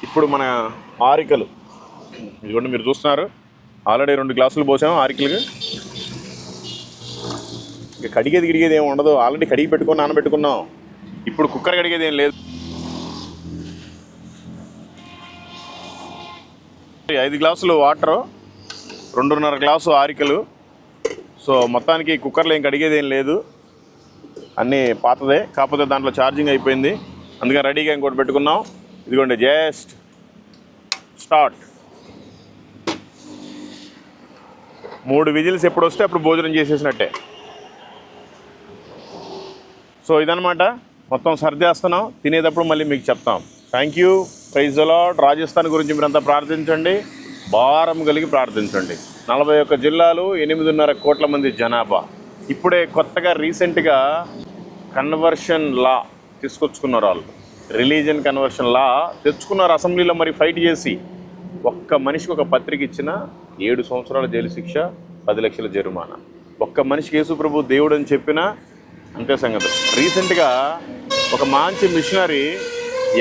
ఇప్పుడు మన ఆరికలు ఇదిగోండి మీరు చూస్తున్నారు. ఆల్రెడీ 2 గ్లాసులు పోసాము ఆరికలకి. ఇక కడిగేది ఏమి ఉండదు. ఆల్రెడీ కడిగి పెట్టుకొని నానబెట్టుకున్నాం. ఇప్పుడు కుక్కర్ కడిగేది ఏం లేదు. 5 గ్లాసులు వాటరు, 2.5 గ్లాసు ఆరికలు. సో మొత్తానికి కుక్కర్లో ఏం కడిగేది ఏం లేదు, అన్నీ పాతదే. కాకపోతే దాంట్లో ఛార్జింగ్ అయిపోయింది, అందుకని రెడీగా ఇంకోటి పెట్టుకున్నాం. ఇదిగోండి జస్ట్ స్టార్ట్. 3 విజిల్స్ ఎప్పుడు వస్తే అప్పుడు భోజనం చేసేసినట్టే. సో ఇదనమాట, మొత్తం సర్దేస్తున్నాం. తినేటప్పుడు మళ్ళీ మీకు చెప్తాం. Thank you. Praise the Lord. Rajasthan గురించి మీరంతా ప్రార్థించండి, భారం కలిగి ప్రార్థించండి. 41 జిల్లాలు, 8.5 కోట్ల మంది జనాభా. ఇప్పుడే కొత్తగా రీసెంట్గా కన్వర్షన్ లా తీసుకొచ్చుకున్నారు వాళ్ళు. రిలీజియన్ కన్వర్షన్ లా తెచ్చుకున్నారు అసెంబ్లీలో. మరి ఫైట్ చేసి ఒక్క మనిషికి ఒక పత్రిక ఇచ్చిన 7 సంవత్సరాల జైలు శిక్ష, 10 లక్షల జరిమానా. ఒక్క మనిషికి యేసు ప్రభు దేవుడు అని చెప్పినా అంతే సంగతి. రీసెంట్గా ఒక మంచి మిషనరీ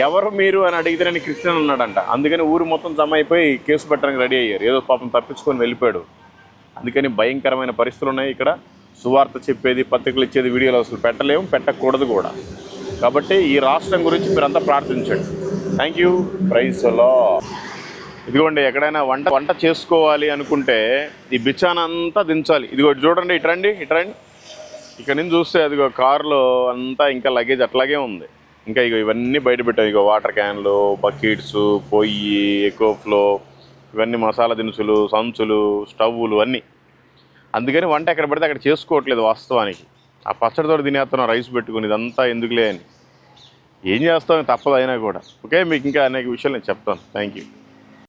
ఎవరు మీరు అని అడిగితే నేను క్రిస్టియన్ అన్నాడంట. అందుకని ఊరు మొత్తం జమ అయిపోయి కేసు పెట్టడానికి రెడీ అయ్యారు. ఏదో పాపం తప్పించుకొని వెళ్ళిపోయాడు. అందుకని భయంకరమైన పరిస్థితులు ఉన్నాయి ఇక్కడ. సువార్త చెప్పేది, పత్రికలు ఇచ్చేది వీడియోలు అసలు పెట్టలేము, పెట్టకూడదు కూడా. కాబట్టి ఈ రాష్ట్రం గురించి మీరంతా ప్రార్థించండి. Thank you. Praise the Lord. ఇదిగోండి, ఎక్కడైనా వంట చేసుకోవాలి అనుకుంటే ఈ బిచ్చానంతా దించాలి. ఇదిగో చూడండి, ఇట్రండి. ఇక్కడ నుంచి చూస్తే అదిగో కారులో అంతా ఇంకా లగేజ్ అట్లాగే ఉంది. ఇంకా ఇవన్నీ బయట పెట్టారు. ఇగో వాటర్ క్యాన్లు, బకెట్స్, పొయ్యి, ఎకోఫ్లో, ఇవన్నీ మసాలా దినుసులు, సంచులు, స్టవ్వులు అన్నీ. అందుకని వంట ఎక్కడ పడితే అక్కడ చేసుకోవట్లేదు వాస్తవానికి. ఆ పచ్చడితో తినేస్తున్నాం రైస్ పెట్టుకుని. ఇదంతా ఎందుకులే అని ఏం చేస్తాం, తప్పదు అయినా కూడా. ఓకే, మీకు ఇంకా అనేక విషయాలు నేను చెప్తాను. Thank you.